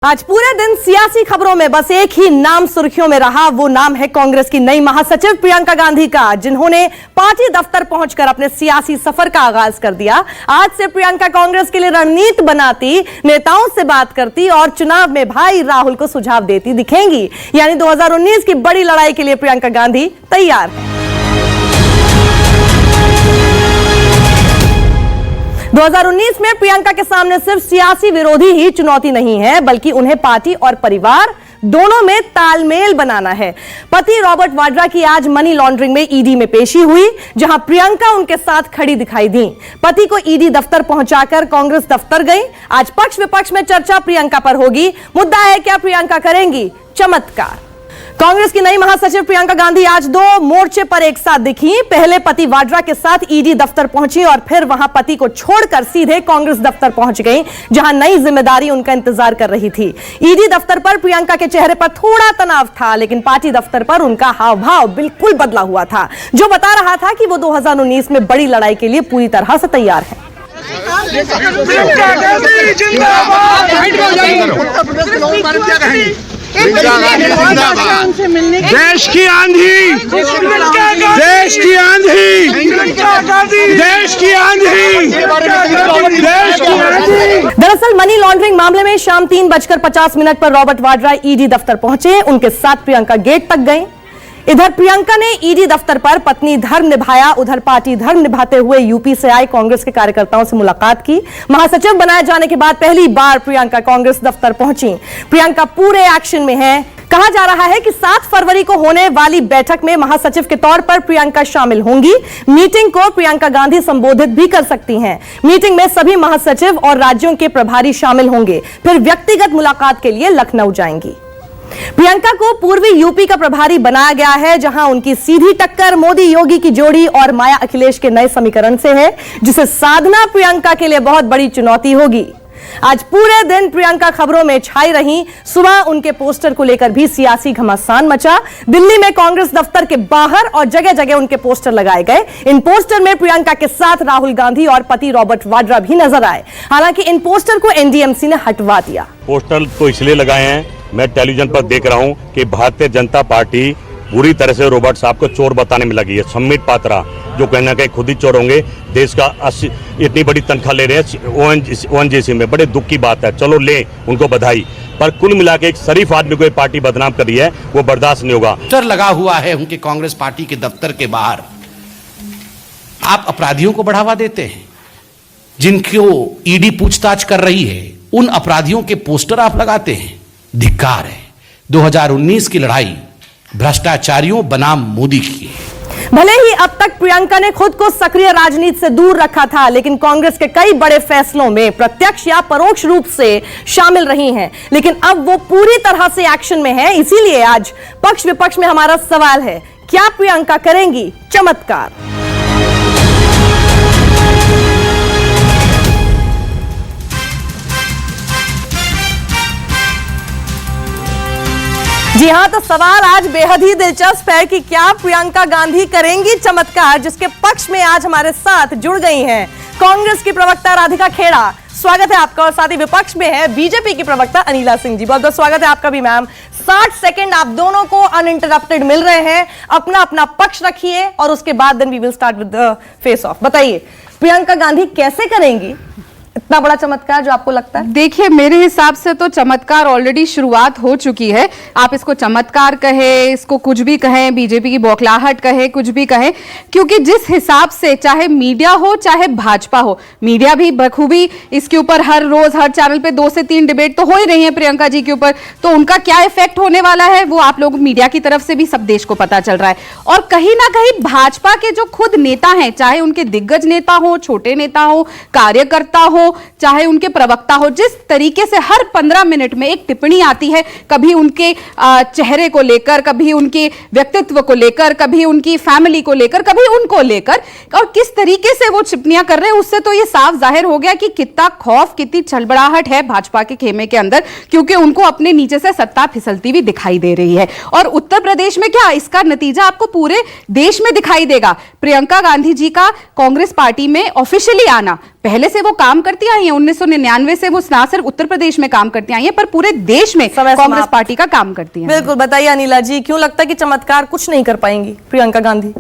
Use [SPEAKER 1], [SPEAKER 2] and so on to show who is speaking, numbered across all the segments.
[SPEAKER 1] आज पूरे दिन सियासी खबरों में बस एक ही नाम सुर्खियों में रहा। वो नाम है कांग्रेस की नई महासचिव प्रियंका गांधी का, जिन्होंने पार्टी दफ्तर पहुंचकर अपने सियासी सफर का आगाज कर दिया। आज से प्रियंका कांग्रेस के लिए रणनीति बनाती, नेताओं से बात करती और चुनाव में भाई राहुल को सुझाव देती दिखेंगी। यानी 2019 की बड़ी लड़ाई के लिए प्रियंका गांधी तैयार है। 2019 में प्रियंका के सामने सिर्फ सियासी विरोधी ही चुनौती नहीं है, बल्कि उन्हें पार्टी और परिवार दोनों में तालमेल बनाना है। पति रॉबर्ट वाड्रा की आज मनी लॉन्ड्रिंग में ईडी में पेशी हुई, जहां प्रियंका उनके साथ खड़ी दिखाई दी। पति को ईडी दफ्तर पहुंचाकर कांग्रेस दफ्तर गई। आज पक्ष विपक्ष में चर्चा प्रियंका पर होगी। मुद्दा है, क्या प्रियंका करेंगी चमत्कार? कांग्रेस की नई महासचिव प्रियंका गांधी आज दो मोर्चे पर एक साथ दिखी। पहले पति वाड्रा के साथ ईडी दफ्तर पहुंची और फिर वहां पति को छोड़कर सीधे कांग्रेस दफ्तर पहुंच गई, जहां नई जिम्मेदारी उनका इंतजार कर रही थी। ईडी दफ्तर पर प्रियंका के चेहरे पर थोड़ा तनाव था, लेकिन पार्टी दफ्तर पर उनका हाव भाव बिल्कुल बदला हुआ था, जो बता रहा था कि वो 2019 में बड़ी लड़ाई के लिए पूरी तरह से तैयार है।
[SPEAKER 2] देश की आंधी, देश की आंधी, देश की आंधी, देश की आंधी।
[SPEAKER 1] दरअसल मनी लॉन्ड्रिंग मामले में शाम 3:50 पर रॉबर्ट वाड्रा ईडी दफ्तर पहुंचे। उनके साथ प्रियंका गेट तक गए। इधर प्रियंका ने ईडी दफ्तर पर पत्नी धर्म निभाया, उधर पार्टी धर्म निभाते हुए यूपी से आए कांग्रेस के कार्यकर्ताओं से मुलाकात की। महासचिव बनाए जाने के बाद पहली बार प्रियंका कांग्रेस दफ्तर पहुंची। प्रियंका पूरे एक्शन में है। कहा जा रहा है कि 7 फरवरी को होने वाली बैठक में महासचिव के तौर पर प्रियंका शामिल होंगी। मीटिंग को प्रियंका गांधी संबोधित भी कर सकती हैं। मीटिंग में सभी महासचिव और राज्यों के प्रभारी शामिल होंगे। फिर व्यक्तिगत मुलाकात के लिए लखनऊ जाएंगी। प्रियंका को पूर्वी यूपी का प्रभारी बनाया गया है, जहां उनकी सीधी टक्कर मोदी योगी की जोड़ी और माया अखिलेश के नए समीकरण से है, जिसे साधना प्रियंका के लिए बहुत बड़ी चुनौती होगी। आज पूरे दिन प्रियंका खबरों में छाई रही। सुबह उनके पोस्टर को लेकर भी सियासी घमासान मचा। दिल्ली में कांग्रेस दफ्तर के बाहर और जगह जगह उनके पोस्टर लगाए गए। इन पोस्टर में प्रियंका के साथ राहुल गांधी और पति रॉबर्ट वाड्रा भी नजर आए। हालांकि इन पोस्टर को एनडीएमसी ने हटवा दिया।
[SPEAKER 3] पोस्टर तो इसलिए लगाए हैं, मैं टेलीविजन पर देख रहा हूं कि भारतीय जनता पार्टी पूरी तरह से रॉबर्ट साहब को चोर बताने में लगी है। सम्मित पात्रा जो कहना कि खुद ही चोर होंगे, देश का इतनी बड़ी तनख्वाह ले रहे हैं ओएनजीसी में, बड़े दुख की बात है। चलो ले उनको बधाई, पर कुल मिला के एक शरीफ आदमी को पार्टी बदनाम कर रही है, वो बर्दाश्त नहीं होगा।
[SPEAKER 4] पोस्टर लगा हुआ है उनके कांग्रेस पार्टी के दफ्तर के बाहर। आप अपराधियों को बढ़ावा देते हैं, जिनको ईडी पूछताछ कर रही है, उन अपराधियों के पोस्टर आप लगाते हैं। धिक्कार है। 2019 की लड़ाई भ्रष्टाचारियों बनाम मोदी की है।
[SPEAKER 1] भले ही अब तक प्रियंका ने खुद को सक्रिय राजनीति से दूर रखा था, लेकिन कांग्रेस के कई बड़े फैसलों में प्रत्यक्ष या परोक्ष रूप से शामिल रही हैं। लेकिन अब वो पूरी तरह से एक्शन में है। इसीलिए आज पक्ष विपक्ष में हमारा सवाल है, क्या प्रियंका करेंगी चमत्कार? जी हां, तो सवाल आज बेहद ही दिलचस्प है कि क्या प्रियंका गांधी करेंगी चमत्कार, जिसके पक्ष में आज हमारे साथ जुड़ गई हैं कांग्रेस की प्रवक्ता राधिका खेड़ा। स्वागत है आपका। और साथ ही विपक्ष में है बीजेपी की प्रवक्ता अनिला सिंह जी। बहुत बहुत स्वागत है आपका भी मैम। 60 सेकंड आप दोनों को अनइंटरप्टेड मिल रहे हैं। अपना अपना पक्ष रखिए और उसके बाद then we will start with the face off. बताइए, प्रियंका गांधी कैसे करेंगी इतना बड़ा चमत्कार जो आपको लगता है?
[SPEAKER 5] देखिए, मेरे हिसाब से तो चमत्कार ऑलरेडी शुरुआत हो चुकी है। आप इसको चमत्कार कहे, इसको कुछ भी कहें, बीजेपी की बौखलाहट कहे, कुछ भी कहें, क्योंकि जिस हिसाब से चाहे मीडिया हो चाहे भाजपा हो, मीडिया भी बखूबी इसके ऊपर हर रोज हर चैनल पे 2 से 3 डिबेट तो हो ही रही है प्रियंका जी के ऊपर। तो उनका क्या इफेक्ट होने वाला है वो आप लोग मीडिया की तरफ से भी सब देश को पता चल रहा है। और कहीं ना कहीं भाजपा के जो खुद नेता हैं, चाहे उनके दिग्गज नेता हो, छोटे नेता हो, कार्यकर्ता हो, चाहे उनके प्रवक्ता हो, जिस तरीके से हर 15 मिनट में एक टिप्पणी आती है, कभी उनके चेहरे को लेकर, कभी उनके व्यक्तित्व को लेकर, कभी उनकी फैमिली को लेकर, कभी उनको लेकर, और किस तरीके से वो टिप्पणियां कर रहे हैं, उससे तो ये साफ जाहिर हो गया कि कितना खौफ, कितनी छलबड़ाहट है भाजपा के खेमे के अंदर, क्योंकि उनको अपने नीचे से सत्ता फिसलती हुई दिखाई दे रही है। और उत्तर प्रदेश में क्या, इसका नतीजा आपको पूरे देश में दिखाई देगा। प्रियंका गांधी जी का कांग्रेस पार्टी में ऑफिशियली आना पहले से वो काम करती आई हैं, 1999 से वो ना सिर्फ उत्तर प्रदेश में काम करती आई हैं पर पूरे देश में कांग्रेस पार्टी का काम करती हैं।
[SPEAKER 1] बिल्कुल, बताइए अनिला जी, क्यों लगता है कि चमत्कार कुछ नहीं कर पाएंगी प्रियंका गांधी?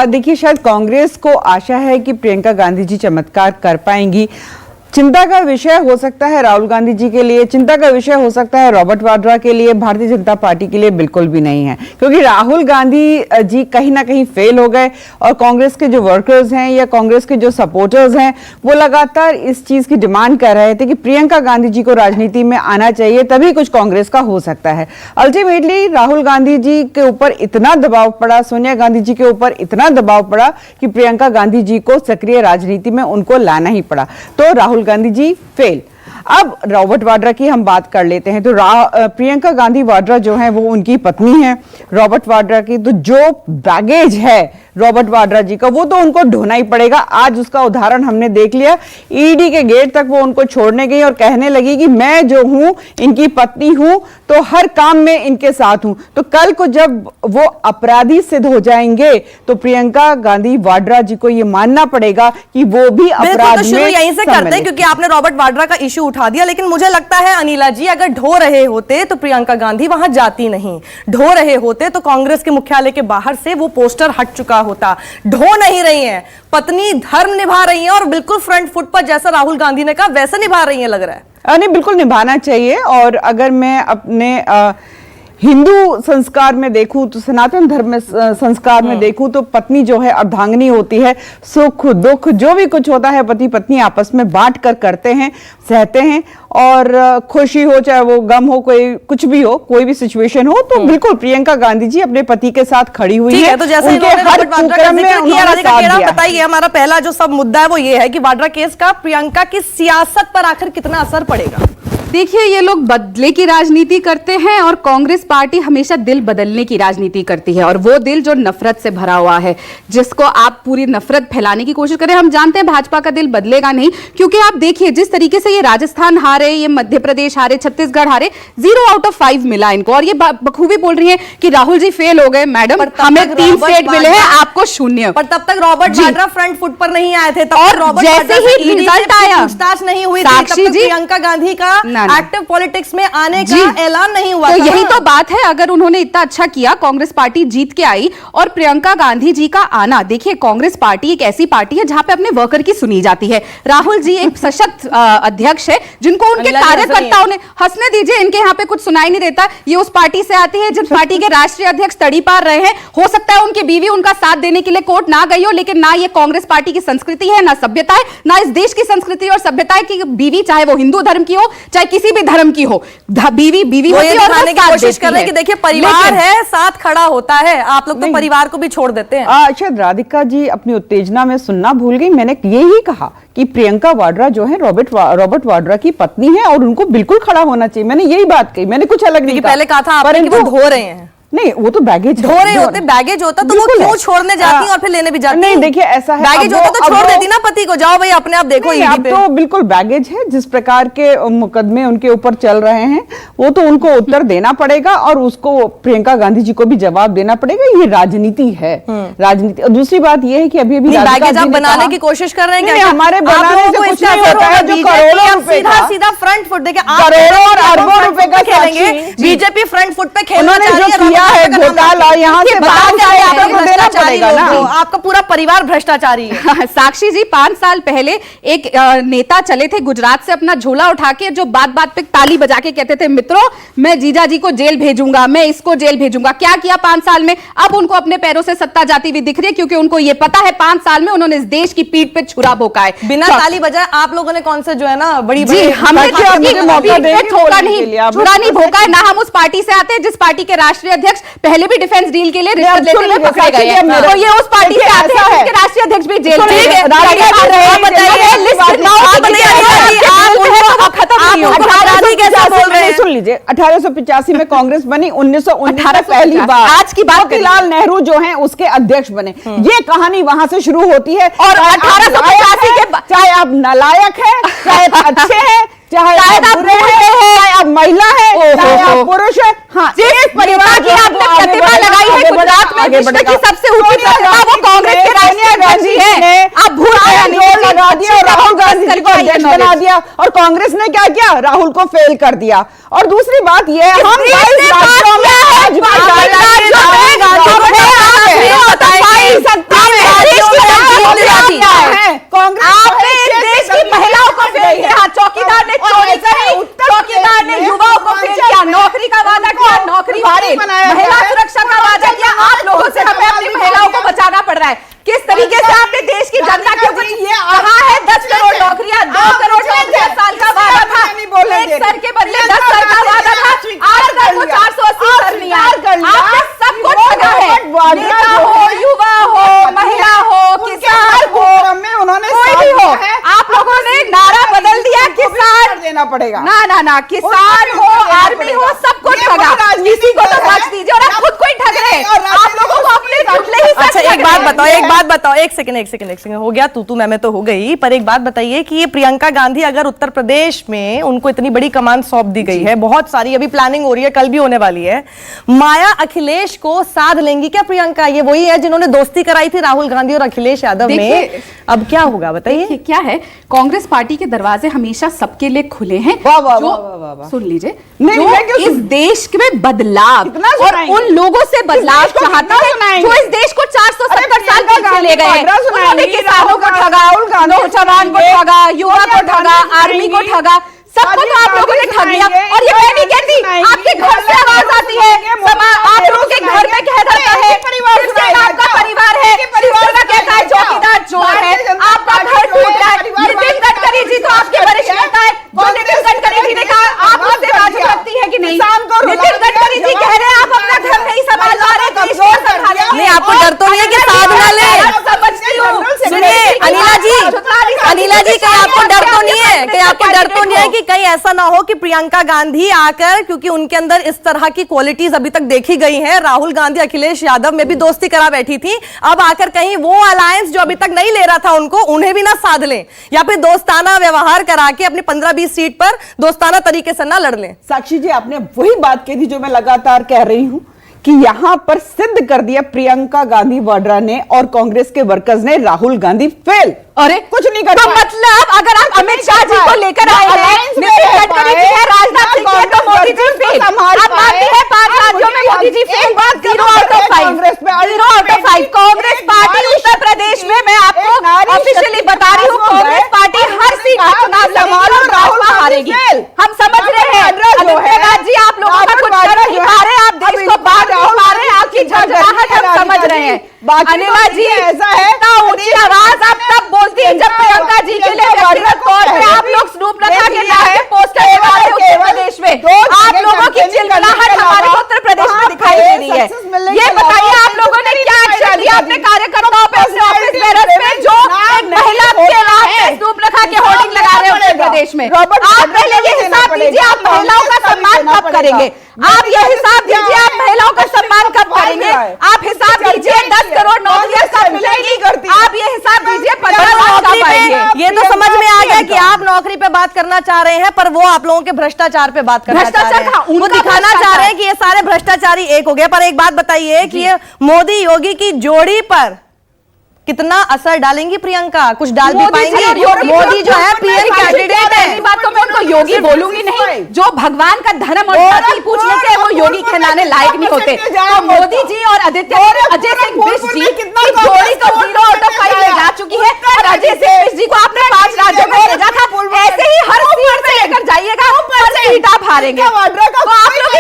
[SPEAKER 6] देखिए, शायद कांग्रेस को आशा है कि प्रियंका गांधी जी चमत्कार कर पाएंगी। चिंता का विषय हो सकता है राहुल गांधी जी के लिए, चिंता का विषय हो सकता है रॉबर्ट वाड्रा के लिए, भारतीय जनता पार्टी के लिए बिल्कुल भी नहीं है, क्योंकि राहुल गांधी जी कहीं ना कहीं फेल हो गए और कांग्रेस के जो वर्कर्स हैं या कांग्रेस के जो सपोर्टर्स हैं वो लगातार इस चीज की डिमांड कर रहे थे कि प्रियंका गांधी जी को राजनीति में आना चाहिए, तभी कुछ कांग्रेस का हो सकता है। अल्टीमेटली राहुल गांधी जी के ऊपर इतना दबाव पड़ा, सोनिया गांधी जी के ऊपर इतना दबाव पड़ा कि प्रियंका गांधी जी को सक्रिय राजनीति में उनको लाना ही पड़ा, तो राहुल गांधी जी फेल। अब रॉबर्ट वाड्रा की हम बात कर लेते हैं। तो प्रियंका गांधी वाड्रा जो है वो उनकी पत्नी है रॉबर्ट वाड्रा की, तो जो बैगेज है रॉबर्ट वाड्रा जी का वो तो उनको ढोना ही पड़ेगा। आज उसका उदाहरण हमने देख लिया, ईडी के गेट तक वो उनको छोड़ने गई और कहने लगी कि मैं जो हूं इनकी पत्नी हूं तो हर काम में इनके साथ हूं। तो कल को जब वो अपराधी सिद्ध हो जाएंगे तो प्रियंका गांधी वाड्रा जी को ये मानना पड़ेगा कि वो भी अपराध
[SPEAKER 1] तो
[SPEAKER 6] में
[SPEAKER 1] यहीं से करते हैं, क्योंकि आपने रॉबर्ट वाड्रा का इश्यू उठा दिया। लेकिन मुझे लगता है अनिला जी, अगर ढो रहे होते तो प्रियंका गांधी वहां जाती नहीं, ढो रहे होते तो कांग्रेस के मुख्यालय के बाहर से वो पोस्टर हट चुका होता। ढो नहीं रही हैं, पत्नी धर्म निभा रही हैं और बिल्कुल फ्रंट फुट पर, जैसा राहुल गांधी ने कहा वैसे निभा रही हैं लग रहा है।
[SPEAKER 6] नहीं, बिल्कुल निभाना चाहिए। और अगर मैं अपने हिंदू संस्कार में देखूं तो सनातन धर्म में संस्कार में देखूं तो पत्नी जो है अर्धांगिनी होती है, सुख दुख जो भी कुछ होता है पति पत्नी आपस में बांट कर करते हैं, सहते हैं, और खुशी हो चाहे वो गम हो, कोई कुछ भी हो, कोई भी सिचुएशन हो, तो बिल्कुल प्रियंका गांधी जी अपने पति के साथ खड़ी हुई है।
[SPEAKER 1] तो जैसे
[SPEAKER 6] उनके हर कुकर्म में उन्होंने साथ दिया।
[SPEAKER 1] बताइए, हमारा पहला जो सब मुद्दा है वो ये है कि वाड्रा केस का प्रियंका की सियासत पर आखिर कितना असर पड़ेगा?
[SPEAKER 5] देखिए, ये लोग बदले की राजनीति करते हैं और कांग्रेस पार्टी हमेशा दिल बदलने की राजनीति करती है, और वो दिल जो नफरत से भरा हुआ है, जिसको आप पूरी नफरत फैलाने की कोशिश करें। हम जानते हैं भाजपा का दिल बदलेगा नहीं, क्योंकि आप देखिए जिस तरीके से ये राजस्थान हारे, ये मध्य प्रदेश हारे, छत्तीसगढ़ हारे, 0 आउट ऑफ 5 मिला इनको, और ये बखूबी बोल रही है कि राहुल जी फेल हो गए। मैडम, हमें 3 सीट मिले हैं, आपको 0।
[SPEAKER 1] पर तब तक रॉबर्ट वाड्रा फ्रंट फुट पर नहीं आए थे,
[SPEAKER 5] और जैसे ही रिजल्ट आया,
[SPEAKER 1] पूछताछ नहीं हुई,
[SPEAKER 5] साक्षी जी,
[SPEAKER 1] प्रियंका गांधी का एक्टिव पॉलिटिक्स में आने का ऐलान नहीं हुआ।
[SPEAKER 5] तो यही तो बात है, अगर उन्होंने इतना अच्छा किया, कांग्रेस पार्टी जीत के आई, और प्रियंका गांधी जी का आना, देखिए कांग्रेस पार्टी एक ऐसी पार्टी है जहां पे अपने वर्कर की सुनी जाती है। राहुल जी एक सशक्त अध्यक्ष है, जिनको उनके कार्यकर्ताओं ने, हंसने दीजिए, इनके यहाँ पे कुछ सुनाई नहीं देता। ये उस पार्टी से आती है जिस पार्टी के राष्ट्रीय अध्यक्ष तड़ी पार रहे हैं। हो सकता है उनकी बीवी उनका साथ देने के लिए कोर्ट ना गई हो, लेकिन ना ये कांग्रेस पार्टी की संस्कृति है, ना सभ्यता है, ना इस देश की संस्कृति और सभ्यता है कि बीवी, चाहे वो हिंदू धर्म की हो चाहे किसी भी धर्म की हो, बीवी होती है और
[SPEAKER 1] दिखाने की कोशिश कर रहे हैं कि देखिए परिवार है, साथ खड़ा होता है। आप लोग तो परिवार को भी छोड़ देते हैं।
[SPEAKER 6] शायद राधिका जी अपनी उत्तेजना में सुनना भूल गई। मैंने यही कहा कि प्रियंका वाड्रा जो है रॉबर्ट वाड्रा की पत्नी है और उनको बिल्कुल खड़ा होना चाहिए। मैंने यही बात कही, मैंने कुछ अलग नहीं कहा।
[SPEAKER 1] पहले कहा था आपने कि वो ढो रहे हैं।
[SPEAKER 6] नहीं, वो तो बैगेज
[SPEAKER 1] ढो रहे होते, बैगेज होता तो वो क्यों छोड़ने जाती और फिर लेने भी जाती?
[SPEAKER 6] नहीं, देखिए ऐसा है,
[SPEAKER 1] बैगेज होता तो छोड़ देती ना पति को, जाओ भाई अपने आप देखो।
[SPEAKER 6] अब तो बिल्कुल बैगेज है, जिस प्रकार के मुकदमे उनके ऊपर चल रहे हैं वो तो उनको उत्तर देना पड़ेगा और उसको प्रियंका गांधी जी को भी जवाब देना पड़ेगा। ये राजनीति है, राजनीति। और दूसरी बात ये है कि अभी
[SPEAKER 1] बैगेज आप बनाने की कोशिश कर रहे हैं,
[SPEAKER 6] हमारे बनाने से कुछ नहीं होता है। जो करोड़ों रुपए का,
[SPEAKER 1] सीधा फ्रंट फुट देखिए,
[SPEAKER 6] करोड़ों और अरबों रुपए का
[SPEAKER 1] खेलेंगे, बीजेपी फ्रंट फुट पे खेलना
[SPEAKER 6] जो किया है घोटाला, यहाँ से
[SPEAKER 1] भ्रष्टाचारी ना, आपका पूरा परिवार भ्रष्टाचारी है।
[SPEAKER 5] साक्षी जी, 5 साल पहले एक नेता चले थे गुजरात से अपना झोला उठा के, जो बात बात पे ताली बजा के कहते थे, मित्रों मैं जीजा जी को जेल भेजूंगा, मैं इसको जेल भेजूंगा। क्या किया 5 साल में? अब उनको अपने पैरों से सत्ता जाती हुई दिख रही है, क्योंकि उनको ये पता है 5 साल में उन्होंने इस देश की पीठ पे छुरा भोंका है।
[SPEAKER 1] बिना ताली बजाए आप लोगों ने कौन से जो है ना बड़ी
[SPEAKER 5] हमने ठोका नहीं, छुरा नहीं भोंका है ना। हम उस पार्टी से आते हैं जिस पार्टी के राष्ट्रीय अध्यक्ष पहले भी डिफेंस डील के लिए रिश्वत लेते हुए पकड़े गए हैं। तो ये उस पार्टी से आते हैं जिसके राष्ट्रीय अध्यक्ष भी जेल में है।
[SPEAKER 6] सुन लीजिए, 1885 में कांग्रेस बनी, 1919 पहली बार
[SPEAKER 5] आज की बात
[SPEAKER 6] मोतीलाल नेहरू जो हैं उसके अध्यक्ष बने। ये कहानी वहां से शुरू होती है।
[SPEAKER 5] और 1885 के
[SPEAKER 6] चाहे आप नालायक हैं, चाहे अच्छे हैं, चाहे आप बुरे हैं, चाहे आप महिला है, चाहे आप पुरुष है, हाँ,
[SPEAKER 5] जिस परिवार की आपने प्रतिभा लगाई है गुजरात में,
[SPEAKER 6] आगे बढ़ेगा।
[SPEAKER 5] सबसे ऊंची प्रतिमा वो कांग्रेस के राष्ट्रीय अध्यक्ष है। आप भूल गए,
[SPEAKER 6] लगा दिया, राहुल गांधी जी को अध्यक्ष बना दिया, और कांग्रेस ने क्या किया, राहुल को फेल कर दिया। और दूसरी बात यह है, हम
[SPEAKER 5] देश की महिलाओं को फेल किया, चौकीदार ने चोरी करी, चौकीदार ने युवाओं को फेल किया, नौकरी का वादा किया, नौकरी वाली महिला सुरक्षा का वादा किया। आप लोगों से हमें अपनी महिलाओं को बचाना पड़ रहा है। किस तरीके से आपने देश की जनता के कुछ कहा है? 10 करोड़ नौकरियां, 2 करोड़ नौकरियां साल का वादा था, एक सर के बदले 10 सर का वादा था, आज तक वो 480 सर नहीं आए। आपने सबको ठगा है, नेता हो, युवा हो, महिला हो, किसान हो, कोई भी हो, आप लोगों ने नारा बदल दिया, किसान
[SPEAKER 6] देना पड़ेगा।
[SPEAKER 5] ना किसान हो, आर्मी हो, सबको ठगा, किसी को तो बख्श दीजिए। और आप खुद को ही ठग रहे हैं, आप लोगों को अपने टुकड़े ही।
[SPEAKER 1] अच्छा एक बात बताओ, एक सेकंड हो गया, तू मैं तो हो गई, पर एक बात बताइए कि ये प्रियंका गांधी अगर उत्तर प्रदेश में उनको इतनी बड़ी कमान सौंप दी गई है, बहुत सारी अभी प्लानिंग हो रही है, कल भी होने वाली है, माया अखिलेश को साध लेंगी क्या प्रियंका? ये वही है जिन्होंने दोस्ती कराई थी राहुल गांधी और अखिलेश यादव में। अब क्या होगा बताइए?
[SPEAKER 5] क्या है, कांग्रेस पार्टी के दरवाजे हमेशा सबके लिए खुले हैं। सुन लीजिए, जो इस देश में बदलाव और उन लोगों से बदलाव चाहते हैं जो इस देश को 470 साल पीछे ले गए हैं। उन्होंने किसानों को ठगा, नौजवान को ठगा, युवा को ठगा, आर्मी को ठगा, सबको तो आप लोगों ने ठग लिया। और ये मैं नहीं कहती, आपके घर से आवाज आती है, आप लोगों के घर में कह जाता है, आपका परिवार है, कहता है चौकीदार चोर है, आपका घर टूट रहा है। नितिन गडकरी जी तो आपके वरिष्ठ नेता है, जो नितिन गडकरी जी ने कहा आप मुझसे बात करती है कि नहीं? नितिन गडकरी जी कह रहे हैं आप अपना घर नहीं संभाल पा रहे, देश को संभालें।
[SPEAKER 1] नहीं, आपको डर तो नहीं है कि साध ना ले?
[SPEAKER 5] समझती हूँ।
[SPEAKER 1] सुनिए अनिला जी, कहीं आपको डर तो नहीं है, कि कहीं ऐसा ना हो कि प्रियंका गांधी आकर, क्योंकि उनके अंदर इस तरह की क्वालिटीज अभी तक देखी गई हैं, राहुल गांधी अखिलेश यादव में भी दोस्ती करा बैठी थी, अब आकर कहीं वो अलायंस जो अभी तक नहीं ले रहा था उनको, उन्हें भी ना साध लें, या फिर दोस्ताना व्यवहार करा के अपने 15-20 सीट पर दोस्ताना तरीके से ना लड़ लें।
[SPEAKER 6] साक्षी जी, आपने वही बात कही थी जो मैं लगातार कह रही हूं कि यहां पर सिद्ध कर दिया प्रियंका गांधी वाड्रा ने और कांग्रेस के वर्कर्स ने, राहुल गांधी फेल।
[SPEAKER 5] अरे
[SPEAKER 6] कुछ नहीं कर
[SPEAKER 5] तो मतलब अगर आप अमित शाह जी को लेकर आए हैं, नितिन गडकरी जी है, राजनाथ सिंह है, तो मोदी जी फेल। आप मानती है 5 राज्यों में Modi ji fail? 0 out of 5 Congress party Uttar Pradesh में, मैं आपको ऑफिशियली बता रही हूँ, कांग्रेस पार्टी हर सीट पर चुनाव लड़ेगी और भाजपा हारेगी। हम समझ रहे हैं अनिल जी, आप लोगों का कुछ कर नहीं पा रहे, आप देश को बांट नहीं पा रहे, आपकी झगड़ाहट हम समझ रहे हैं। अनिला जी, ऐसा है, ऊंची आवाज आप तब बोलती है जब प्रियंका जी के लिए व्यक्तिगत तौर पे आप लोग स्नूप लगा के नाम के पोस्टर लगा रहे हैं उत्तर प्रदेश में। आप लोगों की चिलचिलाहट हमारे को उत्तर प्रदेश में दिखाई दे रही है। ये बताइए आप लोगों ने क्या एक्शन लिया अपने कार्यकर्ताओं पे, अपने ऑफिस बेरर्स पे, जो महिला के नाम पे स्नूप लगा के होर्डिंग लगा रहे हैं उत्तर प्रदेश में? आप पहले ये हिसाब दीजिए, आप महिलाओं का सम्मान कब करेंगे? आप ये हिसाब दीजिए, आप महिलाओं का सम्मान कब करेंगे? आप हिसाब दीजिए 10 करोड़ नौकरियां कब मिलेंगी? आप ये हिसाब दीजिए 50 लाख कब पाएंगे?
[SPEAKER 1] ये तो समझ में आ गया कि आप नौकरी पे बात करना चाह रहे हैं, पर वो आप लोगों के भ्रष्टाचार पे बात करना चाह रहे हैं। वो दिखाना चाह रहे हैं कि ये सारे भ्रष्टाचारी एक हो गए। पर एक बात बताइए कि ये मोदी योगी की जोड़ी पर कितना असर डालेंगी प्रियंका? कुछ डाल भी पाएंगी? मोदी जो है पीएम कैंडिडेट है।
[SPEAKER 5] पहली बात तो मैं उनको योगी बोलूंगी नहीं, जो भगवान का धर्म और जाति पूछ लेते हैं वो योगी कहलाने लायक नहीं होते। तो मोदी जी और अजय सिंह बिष्ट जी की जोड़ी तो 0 out of 5 में जा चुकी है, और अजय सिंह बिष्ट जी को आपने 5 राज्यों में भेजा था। ऐसे ही हर सीट से लेकर जाइएगा, हर सीट आप हारेंगे। तो आप लोग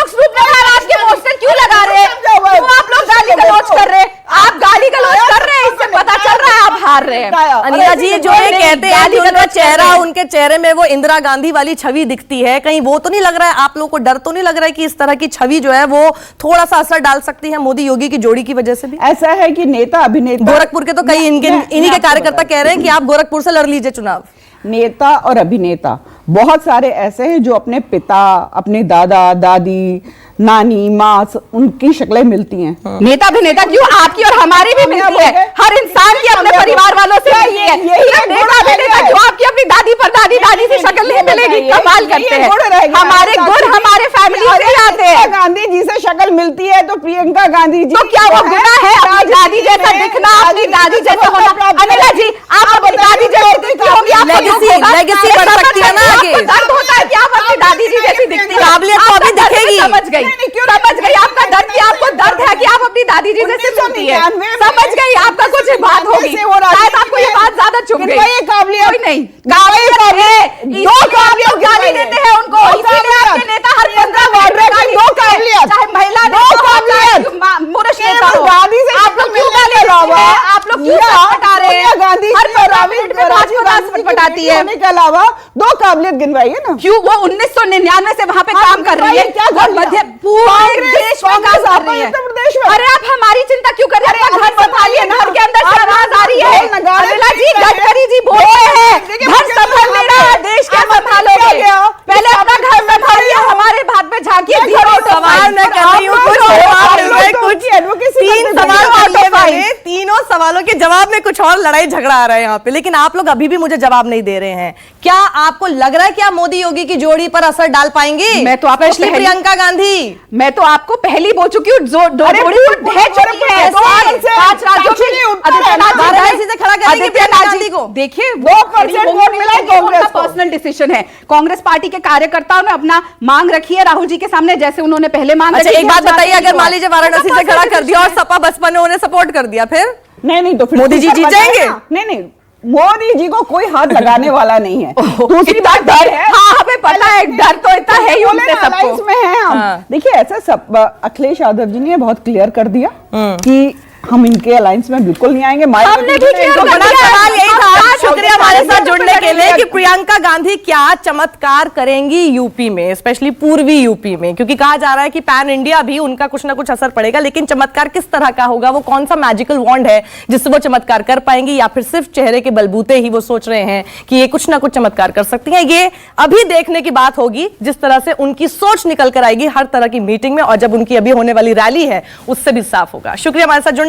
[SPEAKER 5] स्नूप महाराज के पोस्टर क्यों लगा रहे हैं? क्यों आप लोग गाली गलौज कर रहे हैं? आप गाली गलौज कर रहे हैं, इससे पता चल रहा है आप हार रहे हैं।
[SPEAKER 1] अनिला जी, जो ये कहते हैं कि उनका चेहरा, उनके चेहरे में वो इंदिरा गांधी वाली छवि दिखती है, कहीं वो तो नहीं लग रहा है आप लोगों को? डर तो नहीं लग रहा है कि इस तरह की छवि जो है वो थोड़ा सा असर डाल सकती है मोदी योगी की जोड़ी की वजह से भी?
[SPEAKER 6] ऐसा है कि नेता अभिनेता,
[SPEAKER 1] गोरखपुर के तो कई इन्हीं के कार्यकर्ता कह रहे हैं कि आप गोरखपुर से लड़ लीजिए चुनाव।
[SPEAKER 6] नेता और अभिनेता बहुत सारे ऐसे हैं जो अपने पिता, अपने दादा दादी, नानी, माँ, उनकी शक्लें मिलती हैं।
[SPEAKER 5] नेता अभिनेता क्यों, आपकी और हमारी भी मिलती है, हर इंसान की अपने परिवार वालों से मिलती है। नेता अभिनेता क्यों, आपकी अपनी दादी पर दादी से शक्ल नहीं मिलेगी? कमाल करते हैं। हमारे गुण हमारे फैमिली से आते हैं।
[SPEAKER 6] गांधी जी से शक्ल मिलती है तो प्रियंका गांधी जी
[SPEAKER 5] तो क्या वो गुनाह है अपनी दादी जैसा दिखना, अपनी दादी जैसा होना? अनिला जी, आप अपनी दादी जैसी दिखती होंगी, आपको दुख होगा।
[SPEAKER 1] लेगेसी बढ़ सकती है ना आगे।
[SPEAKER 5] आपको दर्द होता है कि आप अपनी दादी जी जैसी दिखती हैं।
[SPEAKER 1] काबिलियत तो अभी दिखेगी।
[SPEAKER 5] समझ गई आपका दर्द, कि आपको दर्द है कि आप अपनी दादी जी जैसी सुनती है। समझ गई, आपका कुछ बात होगी, शायद आपको ये बात ज्यादा चुभ गई। कोई नहीं, काबिलियत है, दो काबिलियत गाली देते हैं उनको, इसीलिए आपके नेता हर 15 वार्ड में गाली देते हैं, चाहे महिला पुरुष नेता हो। आप लोग क्यों गाली देते हैं? आप लोग क्यों पटा रहे हैं? हर 15 मिनट में 5-10 पटाती है
[SPEAKER 6] के अलावा दो काबिलियत गिनवाइए ना।
[SPEAKER 5] क्यों? वो 1999 से वहां पे काम कर रही है, और मध्य पूरे देश में काम कर रही है। अरे आप हमारी चिंता क्यों कर रहे हैं? घर संभालिए, घर के अंदर से आवाज आ रही है। अनिला जी, गडकरी जी बोल रहे हैं घर संभाल लेना है, देश क्या संभालोगे? पहले अपना घर संभालिए, हमारे भाग में झांकिए।
[SPEAKER 1] सवाल मैं कर रही हूँ, कुछ तीन सवाल कर लिए मैंने, तीनों सवालों के जवाब में कुछ और लड़ाई झगड़ा आ रहा है यहाँ पे, लेकिन आप लोग अभी भी मुझे जवाब नहीं दे रहे हैं। क्या आपको लग रहा है कि आप मोदी योगी की जोड़ी पर असर डाल पाएंगे?
[SPEAKER 5] मैं तो आपको
[SPEAKER 1] स्पेशली प्रियंका गांधी, मैं
[SPEAKER 5] तो आपको पहली बोल चुकी हूँ, जोड़ी तो ढह चुकी है। 5 राज्यों के
[SPEAKER 1] से खड़ा करेंगे प्रियंका गांधी को।
[SPEAKER 5] देखिए, 2% वोट मिला, कांग्रेस का पर्सनल डिसीजन है। कांग्रेस पार्टी के कार्यकर्ताओं ने अपना मांग रखी है राहुल जी के सामने, जैसे उन्होंने पहले मांग रखी।
[SPEAKER 1] अच्छा, एक बात बताइए, अगर मान लीजिए वाराणसी से खड़ा कर दिया और सपा बसपा ने उन्हें सपोर्ट कर दिया, फिर
[SPEAKER 6] नहीं तो फिर
[SPEAKER 1] मोदी जी जीत जाएंगे?
[SPEAKER 6] नहीं, मोदी जी को कोई हाथ लगाने वाला नहीं है। दूसरी बात डर है,
[SPEAKER 5] हाँ हमें पता है, डर तो इतना है ही उनसे सबको।
[SPEAKER 6] में है हम। देखिए, ऐसा सब अखिलेश यादव जी ने बहुत क्लियर कर दिया कि हम इनके अलायंस में बिल्कुल नहीं आएंगे।
[SPEAKER 5] हमने भी क्लियर कर दिया।
[SPEAKER 1] सवाल यही था, शुक्रिया हमारे साथ जुड़ने के लिए, कि प्रियंका गांधी क्या चमत्कार करेंगी यूपी में, स्पेशली पूर्वी यूपी में, क्योंकि कहा जा रहा है कि पैन इंडिया भी उनका कुछ ना कुछ असर पड़ेगा, लेकिन चमत्कार किस तरह का होगा, वो कौन सा मैजिकल वॉन्ड है जिससे वो चमत्कार कर पाएंगी, या फिर सिर्फ चेहरे के बलबूते ही वो सोच रहे हैं कि ये कुछ ना कुछ चमत्कार कर सकती हैं? ये अभी देखने की बात होगी, जिस तरह से उनकी सोच निकल कर आएगी हर तरह की मीटिंग में, और जब उनकी अभी होने वाली रैली है उससे भी साफ होगा। शुक्रिया हमारे साथ जुड़ने